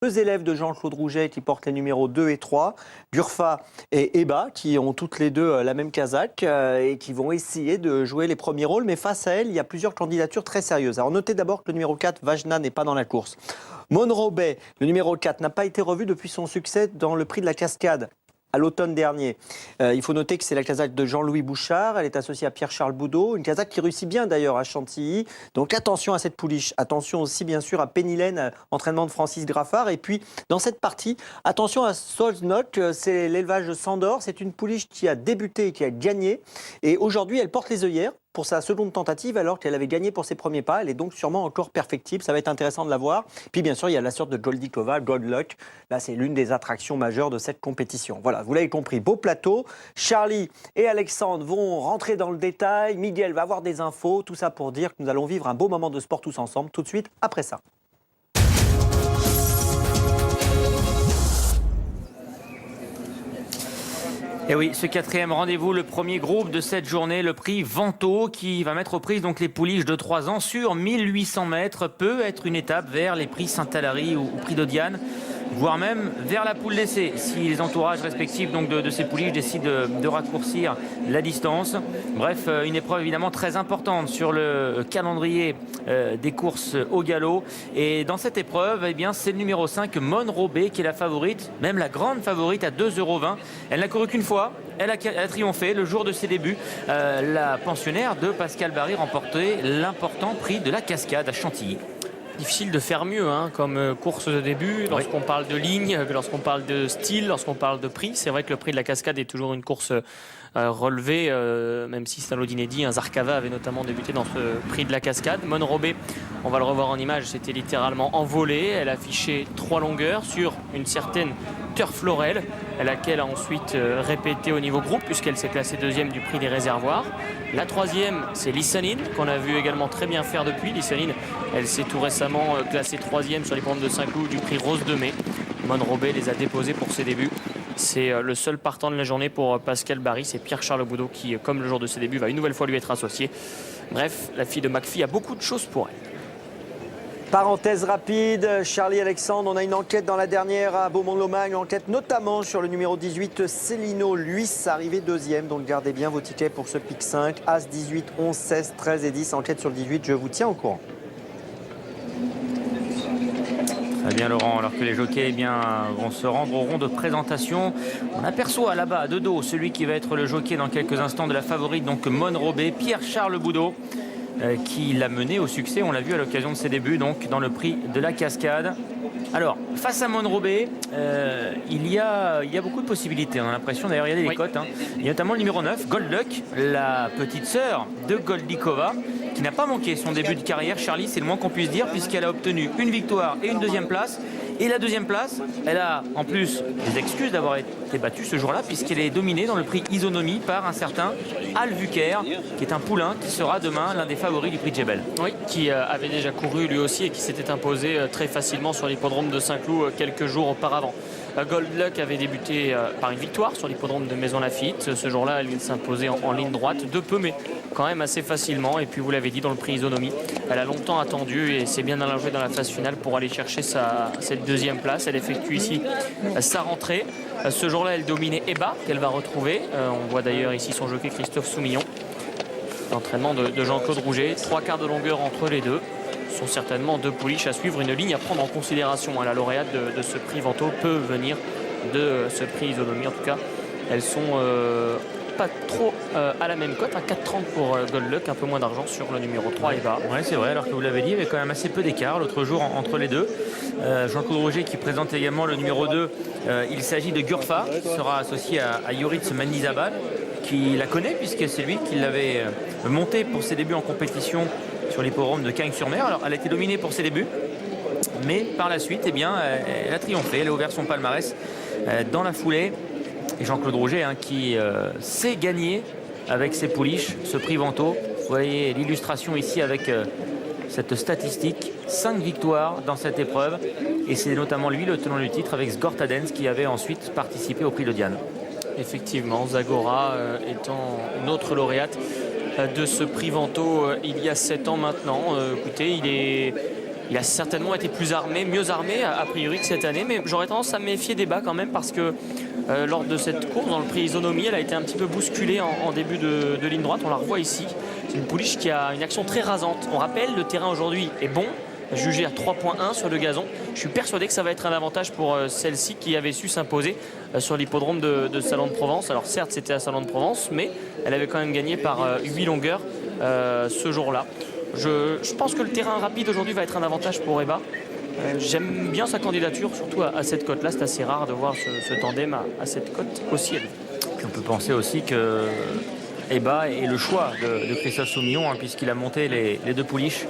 deux élèves de Jean-Claude Rouget qui portent les numéros 2 et 3, Gurfa et Eba, qui ont toutes les deux la même casaque et qui vont essayer de jouer les premiers rôles. Mais face à elles, il y a plusieurs candidatures très sérieuses. Alors notez d'abord que le numéro 4, Vajna, n'est pas dans la course. Monroe Bay, le numéro 4, n'a pas été revu depuis son succès dans le prix de la Cascade à l'automne dernier. Il faut noter que c'est la casaque de Jean-Louis Bouchard. Elle est associée à Pierre-Charles Boudot, une casaque qui réussit bien d'ailleurs à Chantilly. Donc attention à cette pouliche. Attention aussi bien sûr à Pénilène, entraînement de Francis Graffard. Et puis dans cette partie, attention à Solznok, c'est l'élevage Sandor. C'est une pouliche qui a débuté et qui a gagné. Et aujourd'hui, elle porte les œillères pour sa seconde tentative alors qu'elle avait gagné pour ses premiers pas. Elle est donc sûrement encore perfectible. Ça va être intéressant de la voir. Puis bien sûr, il y a la sorte de Goldikova, Good Luck. Là, c'est l'une des attractions majeures de cette compétition. Voilà, vous l'avez compris, beau plateau. Charlie et Alexandre vont rentrer dans le détail. Miguel va avoir des infos. Tout ça pour dire que nous allons vivre un beau moment de sport tous ensemble tout de suite après ça. Et oui, ce quatrième rendez-vous, le premier groupe de cette journée, le prix Vento, qui va mettre aux prises donc les pouliches de 3 ans sur 1800 mètres, peut être une étape vers les prix Saint-Alary ou prix d'Audiane, voire même vers la poule d'essai, si les entourages respectifs donc de ces pouliches décident de raccourcir la distance. Bref, une épreuve évidemment très importante sur le calendrier des courses au galop. Et dans cette épreuve, eh bien, c'est le numéro 5, Monroe Bay, qui est la favorite, même la grande favorite à 2,20 €. Elle n'a couru qu'une fois. Elle a triomphé le jour de ses débuts. La pensionnaire de Pascal Barry remportait l'important prix de la Cascade à Chantilly. Difficile de faire mieux comme course de début, lorsqu'on parle de ligne, lorsqu'on parle de style, lorsqu'on parle de prix. C'est vrai que le prix de la Cascade est toujours une course relevée, même si Stalo d'inédit, un Zarkava avait notamment débuté dans ce prix de la Cascade. Monroe Bay, on va le revoir en image, c'était littéralement envolé. Elle affichait 3 longueurs sur une certaine Turf Laurel, laquelle a ensuite répété au niveau groupe, puisqu'elle s'est classée deuxième du prix des réservoirs. La troisième, c'est Lissanine, qu'on a vu également très bien faire depuis. Lissanine, elle s'est tout récemment classée troisième sur les programmes de Saint-Cloud du prix Rose de Mai. Monroe Bay les a déposés pour ses débuts. C'est le seul partant de la journée pour Pascal Barry. C'est Pierre-Charles Boudot qui, comme le jour de ses débuts, va une nouvelle fois lui être associé. Bref, la fille de McPhee a beaucoup de choses pour elle. Parenthèse rapide, Charlie Alexandre, on a une enquête dans la dernière à Beaumont-Lomagne, une enquête notamment sur le numéro 18, Célino Luis, arrivé deuxième, donc gardez bien vos tickets pour ce pic 5, As 18, 11, 16, 13 et 10, enquête sur le 18, je vous tiens au courant. Très bien Laurent, alors que les jockeys vont se rendre au rond de présentation. On aperçoit là-bas de dos celui qui va être le jockey dans quelques instants de la favorite, donc Monroe Bay, Pierre-Charles Boudot, qui l'a mené au succès, on l'a vu à l'occasion de ses débuts, donc dans le prix de la Cascade. Alors, face à Monroe Bay, il y a beaucoup de possibilités, on a l'impression, d'ailleurs regardez les cotes. Il y a notamment le numéro 9, Gold Luck, la petite sœur de Goldikova, qui n'a pas manqué son début de carrière. Charlie, c'est le moins qu'on puisse dire, puisqu'elle a obtenu une victoire et une deuxième place. Et la deuxième place, elle a en plus des excuses d'avoir été battue ce jour-là, puisqu'elle est dominée dans le prix Isonomie par un certain Albuquerque, qui est un poulain qui sera demain l'un des favoris du prix Djebel. Oui, qui avait déjà couru lui aussi et qui s'était imposé très facilement sur l'hippodrome de Saint-Cloud quelques jours auparavant. Gold Luck avait débuté par une victoire sur l'hippodrome de Maison Lafitte. Ce jour-là, elle vient de s'imposer en ligne droite, de peu, mais quand même assez facilement. Et puis, vous l'avez dit, dans le prix Isonomie, elle a longtemps attendu et c'est bien allongée dans la phase finale pour aller chercher cette deuxième place. Elle effectue ici sa rentrée. Ce jour-là, elle dominait Eba, qu'elle va retrouver. On voit d'ailleurs ici son jockey Christophe Soumillon. L'entraînement de Jean-Claude Rouget. 3 quarts de longueur entre les deux. Ce sont certainement deux pouliches à suivre, une ligne à prendre en considération. La lauréate de ce prix Vento peut venir de ce prix Isonomie. En tout cas, elles sont pas trop à la même cote, à 4,30 pour Gold Luck, un peu moins d'argent sur le numéro 3 Eva. Oui, c'est vrai, alors que vous l'avez dit, il y avait quand même assez peu d'écart l'autre jour entre les deux. Jean-Claude Rouget qui présente également le numéro 2, il s'agit de Gurfa, qui sera associé à Yoritz Manizabal, qui la connaît puisque c'est lui qui l'avait monté pour ses débuts en compétition sur l'hippodrome de Cagnes-sur-Mer. Alors elle a été dominée pour ses débuts, mais par la suite, eh bien, elle a triomphé, elle a ouvert son palmarès dans la foulée. Et Jean-Claude Rouget qui sait gagner avec ses pouliches ce prix Vento. Vous voyez l'illustration ici avec cette statistique, 5 victoires dans cette épreuve. Et c'est notamment lui le tenant du titre avec Sgortadens qui avait ensuite participé au prix de Diane. Effectivement, Zagora étant une autre lauréate de ce prix Vento il y a 7 ans maintenant. Écoutez, il est Il a certainement été mieux armé a priori que cette année, mais j'aurais tendance à me méfier d'Eba quand même parce que lors de cette course dans le prix Isonomie, elle a été un petit peu bousculée en début de ligne droite. On la revoit ici. C'est une pouliche qui a une action très rasante. On rappelle, le terrain aujourd'hui est bon, jugé à 3.1 sur le gazon. Je suis persuadé que ça va être un avantage pour celle-ci qui avait su s'imposer sur l'hippodrome de Salon de Provence. Alors certes, c'était à Salon de Provence, mais elle avait quand même gagné par 8 longueurs ce jour-là. Je pense que le terrain rapide aujourd'hui va être un avantage pour Eba. J'aime bien sa candidature, surtout à cette cote-là. C'est assez rare de voir ce tandem à cette cote aussi élevée. Puis on peut penser aussi que Eba est le choix de Christophe Soumillon, puisqu'il a monté les deux pouliches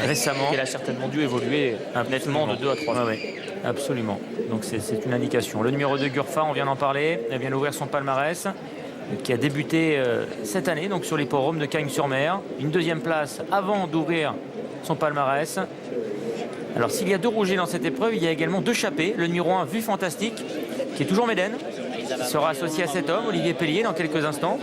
récemment. Il a certainement dû évoluer nettement de 2 à 3. Oui, absolument. Donc c'est une indication. Le numéro 2, Gurfa, on vient d'en parler. Elle vient d'ouvrir son palmarès, qui a débuté cette année donc sur l'hippodrome de Cagnes-sur-Mer. Une deuxième place avant d'ouvrir son palmarès. Alors s'il y a 2 rougets dans cette épreuve, il y a également 2 chappés. Le numéro 1, Vue Fantastique, qui est toujours médaine, qui sera associé à cet homme, Olivier Pellier, dans quelques instants.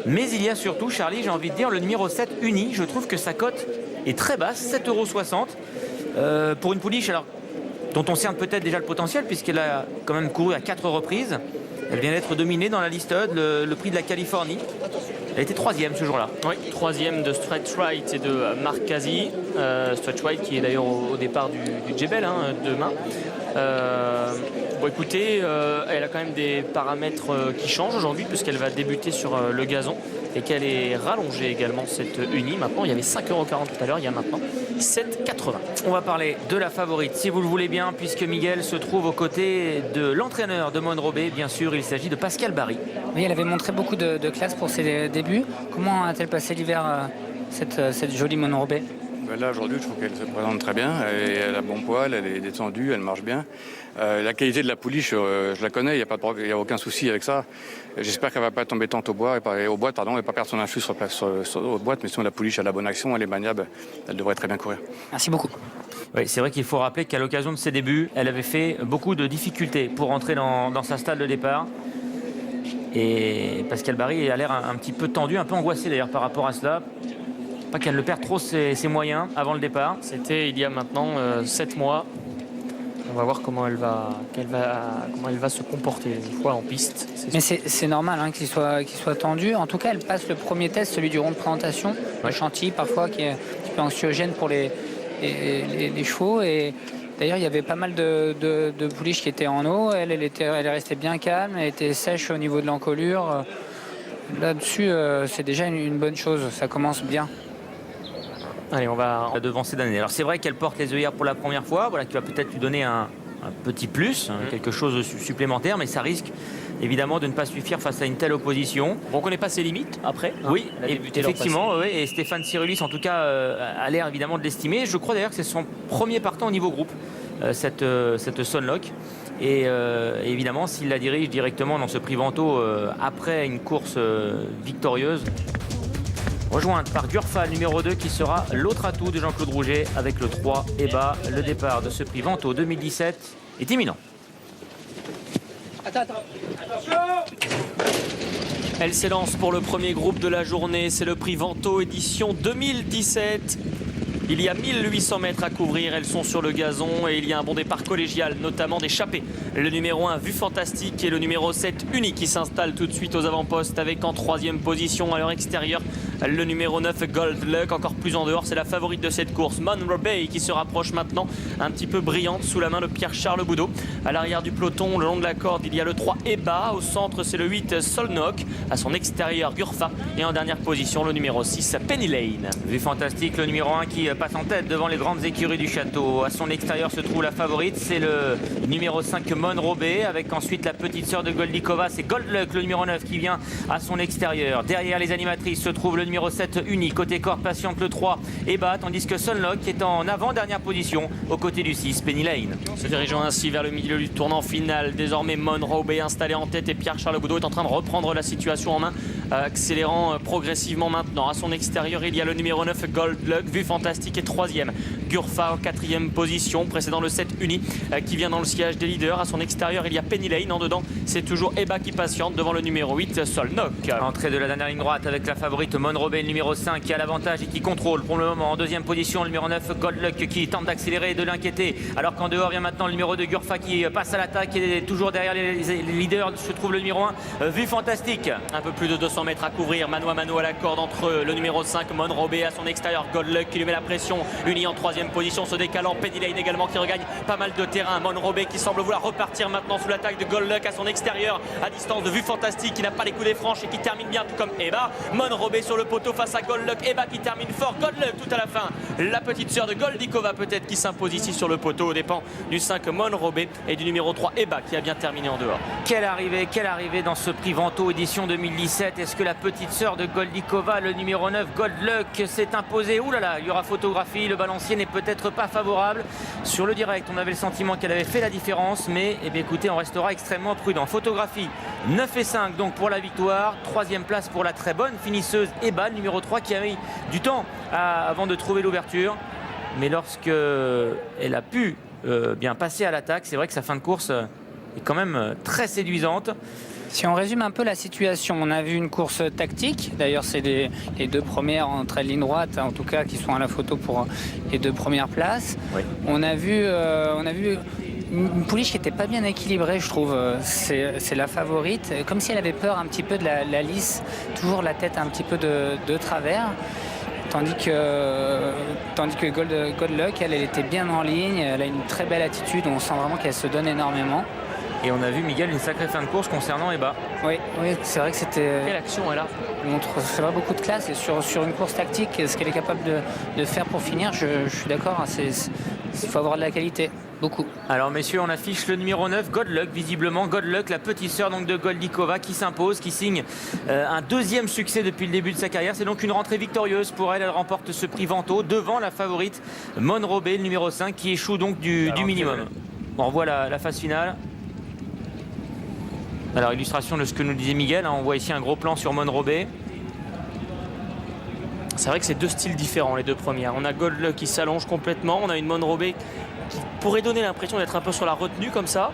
Mais il y a surtout, Charlie, j'ai envie de dire, le numéro 7, Uni. Je trouve que sa cote est très basse, 7,60 €. Pour une pouliche dont on cerne peut-être déjà le potentiel, puisqu'elle a quand même couru à 4 reprises. Elle vient d'être dominée dans la liste le prix de la Californie. Elle était 3e ce jour-là. Oui, 3e de Stretch Right et de Marc Casi. Stretch Right qui est d'ailleurs au départ du Jebel demain. Bon, écoutez, elle a quand même des paramètres qui changent aujourd'hui puisqu'elle va débuter sur le gazon et qu'elle est rallongée également cette Uni. Maintenant, il y avait 5,40 € tout à l'heure, il y a maintenant 7,80 €. On va parler de la favorite, si vous le voulez bien, puisque Miguel se trouve aux côtés de l'entraîneur de Monrobé. Bien sûr, il s'agit de Pascal Barry. Oui, elle avait montré beaucoup de classe pour ses débuts. Comment a-t-elle passé l'hiver, cette jolie Monrobé? Là, aujourd'hui, je trouve qu'elle se présente très bien. Elle a bon poil, elle est détendue, elle marche bien. La qualité de la pouliche, je la connais, il n'y a aucun souci avec ça. J'espère qu'elle ne va pas tomber tant au bois, et pas perdre son influx aux boîtes, mais sinon la pouliche a la bonne action, elle est maniable, elle devrait très bien courir. Merci beaucoup. Oui, c'est vrai qu'il faut rappeler qu'à l'occasion de ses débuts, elle avait fait beaucoup de difficultés pour entrer dans sa stade de départ. Et Pascal Barry a l'air un petit peu tendu, un peu angoissé d'ailleurs par rapport à cela. Pas qu'elle ne perd trop ses moyens avant le départ. C'était il y a maintenant 7 mois. On va voir comment elle va se comporter une fois en piste. Mais c'est normal qu'il soit tendu. En tout cas, elle passe le premier test, celui du rond de présentation, le Chantilly parfois, qui est un petit peu anxiogène pour les chevaux. Et d'ailleurs, il y avait pas mal de pouliches qui étaient en eau. Elle est restée bien calme, elle était sèche au niveau de l'encolure. Là-dessus, c'est déjà une bonne chose. Ça commence bien. Allez, on va devancer d'année. Alors c'est vrai qu'elle porte les œillères pour la première fois, qui va peut-être lui donner un petit plus, quelque chose de supplémentaire, mais ça risque évidemment de ne pas suffire face à une telle opposition. On ne connaît pas ses limites après. Oui, effectivement, oui, et Stéphane Cyrulis en tout cas a l'air évidemment de l'estimer. Je crois d'ailleurs que c'est son premier partant au niveau groupe, cette Sunlock. Et évidemment, s'il la dirige directement dans ce prix Vento après une course victorieuse, rejointe par Gurfa, numéro 2, qui sera l'autre atout de Jean-Claude Rouget avec le 3 Eba. Le départ de ce prix Vento 2017 est imminent. Elle s'élance pour le premier groupe de la journée. C'est le prix Vento édition 2017. Il y a 1800 mètres à couvrir, elles sont sur le gazon et il y a un bon départ collégial, notamment d'échappée. Le numéro 1, Vue Fantastique, et le numéro 7, Uni, qui s'installe tout de suite aux avant-postes avec en 3e position à leur extérieur le numéro 9, Gold Luck. Encore plus en dehors, c'est la favorite de cette course, Monrobé, qui se rapproche maintenant un petit peu brillante sous la main de Pierre-Charles Boudot. À l'arrière du peloton, le long de la corde, il y a le 3, Eba. Au centre, c'est le 8, Solnock. À son extérieur, Gurfa. Et en dernière position, le numéro 6, Penny Lane. Vue Fantastique, le numéro 1 qui passe en tête devant les grandes écuries du château. À son extérieur se trouve la favorite, c'est le numéro 5, Monrobé, avec ensuite la petite sœur de Goldikova, c'est Gold Luck, le numéro 9, qui vient à son extérieur. Derrière les animatrices se trouve le numéro 7, Uni. Côté corde patiente le 3, Eba, tandis que Sunlock est en avant-dernière position aux côtés du 6, Penny Lane. Se dirigeant ainsi vers le milieu du tournant final, désormais Monrobé installé en tête et Pierre-Charles Boudot est en train de reprendre la situation en main, accélérant progressivement maintenant. À son extérieur, il y a le numéro 9, Gold Luck, Vue Fantastique est 3e. Gurfa en 4e position, précédant le 7 uni qui vient dans le sillage des leaders. À son extérieur, il y a Penny Lane. En dedans, c'est toujours Eba qui patiente devant le numéro 8, Solnok. Entrée de la dernière ligne droite avec la favorite Monrobé, le numéro 5 qui a l'avantage et qui contrôle pour le moment. En deuxième position, le numéro 9, Goldluck qui tente d'accélérer et de l'inquiéter. Alors qu'en dehors vient maintenant le numéro 2, Gurfa qui passe à l'attaque et toujours derrière les leaders se trouve le numéro 1, Vue Fantastique. Un peu plus de 200 mètres à couvrir, mano à mano à la corde entre le numéro 5, Monrobé, à son extérieur, Goldluck qui lui met la pression. Uni en 3e position, se décalant. Penny Lane également qui regagne pas mal de terrain. Monrobé qui semble vouloir repartir maintenant sous l'attaque de Goldluck à son extérieur, à distance de Vue Fantastique qui n'a pas les coups des franches et qui termine bien tout comme Eba. Monrobé sur le poteau face à Goldluck. Eba qui termine fort. Goldluck tout à la fin. La petite sœur de Goldikova peut-être qui s'impose ici sur le poteau aux dépens du 5 Monrobé et du numéro 3 Eba qui a bien terminé en dehors. Quelle arrivée dans ce prix Vento édition 2017. Est-ce que la petite sœur de Goldikova, le numéro 9, Goldluck, s'est imposée? Ouh là là, il y aura photographie. Le balancier n'est peut-être pas favorable. Sur le direct, on avait le sentiment qu'elle avait fait la différence, mais eh bien, écoutez, on restera extrêmement prudent. Photographie 9 et 5 donc pour la victoire. 3e place pour la très bonne finisseuse Eba, le numéro 3 qui a mis du temps avant de trouver l'ouverture. Mais lorsque elle a pu bien passer à l'attaque, c'est vrai que sa fin de course est quand même très séduisante. Si on résume un peu la situation, on a vu une course tactique. D'ailleurs, c'est les deux premières en trait de ligne droite, en tout cas, qui sont à la photo pour les 2 premières places. Oui. On a vu une pouliche qui n'était pas bien équilibrée, je trouve. C'est la favorite, comme si elle avait peur un petit peu de la lice, toujours la tête un petit peu de travers. Tandis que Goldluck, elle était bien en ligne, elle a une très belle attitude, on sent vraiment qu'elle se donne énormément. Et on a vu, Miguel, une sacrée fin de course concernant Eba. Oui, c'est vrai que c'était... Quelle action elle a? Elle montre pas beaucoup de classe et sur une course tactique, ce qu'elle est capable de faire pour finir, je suis d'accord, hein, il faut avoir de la qualité, beaucoup. Alors messieurs, on affiche le numéro 9, Goldluck, visiblement. Goldluck, la petite sœur donc de Goldikova qui s'impose, qui signe un 2e succès depuis le début de sa carrière. C'est donc une rentrée victorieuse pour elle. Elle remporte ce prix Vento devant la favorite Monrobé, le numéro 5, qui échoue donc du minimum. On revoit la phase finale. Alors illustration de ce que nous disait Miguel, hein, on voit ici un gros plan sur Monrobé. C'est vrai que c'est 2 styles différents les 2 premières. On a Goldluck qui s'allonge complètement, on a une Monrobé qui pourrait donner l'impression d'être un peu sur la retenue comme ça,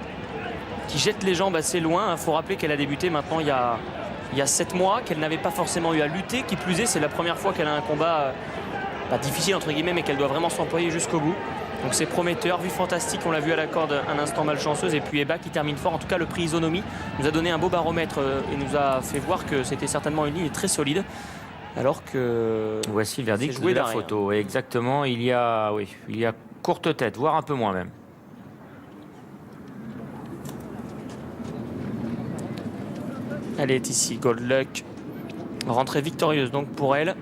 qui jette les jambes assez loin. Il faut rappeler qu'elle a débuté maintenant il y a 7 mois, qu'elle n'avait pas forcément eu à lutter. Qui plus est, c'est la première fois qu'elle a un combat pas difficile entre guillemets, mais qu'elle doit vraiment s'employer jusqu'au bout. Donc c'est prometteur, Vue Fantastique, on l'a vu à la corde un instant malchanceuse, et puis Eba qui termine fort. En tout cas, le prix Isonomie nous a donné un beau baromètre et nous a fait voir que c'était certainement une ligne très solide. Alors que... Voici le verdict de la photo. Et exactement, il y a courte tête, voire un peu moins même. Elle est ici, Goldluck. Rentrée victorieuse donc pour elle.